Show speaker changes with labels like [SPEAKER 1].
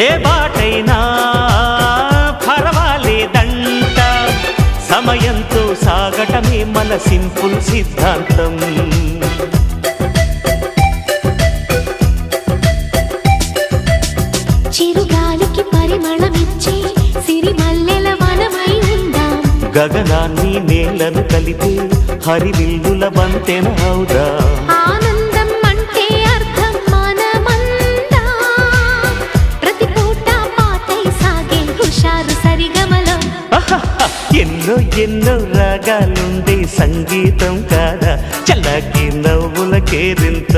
[SPEAKER 1] ఏ బాటైనా పర్వాలేదంట, సమయంతో సాగటమే మన సింపుల్ సిద్ధాంతం.
[SPEAKER 2] చిరుగాలికి పరిమళమిచ్చే సిరిమల్లెల వనమై ఉందాం,
[SPEAKER 1] గగనాన్ని నేలను కలిపే హరివిల్లుల బంతెన అవుదాం.
[SPEAKER 2] ఆనందం అంటే అర్థం మనమందా, ప్రతి పూట పాతై సాగే హుషారు సరిగమలో.
[SPEAKER 1] ఎన్నో ఎన్నో రాగాలుండే సంగీతం కాదా, చల్లకి నవ్వుల కేరింత.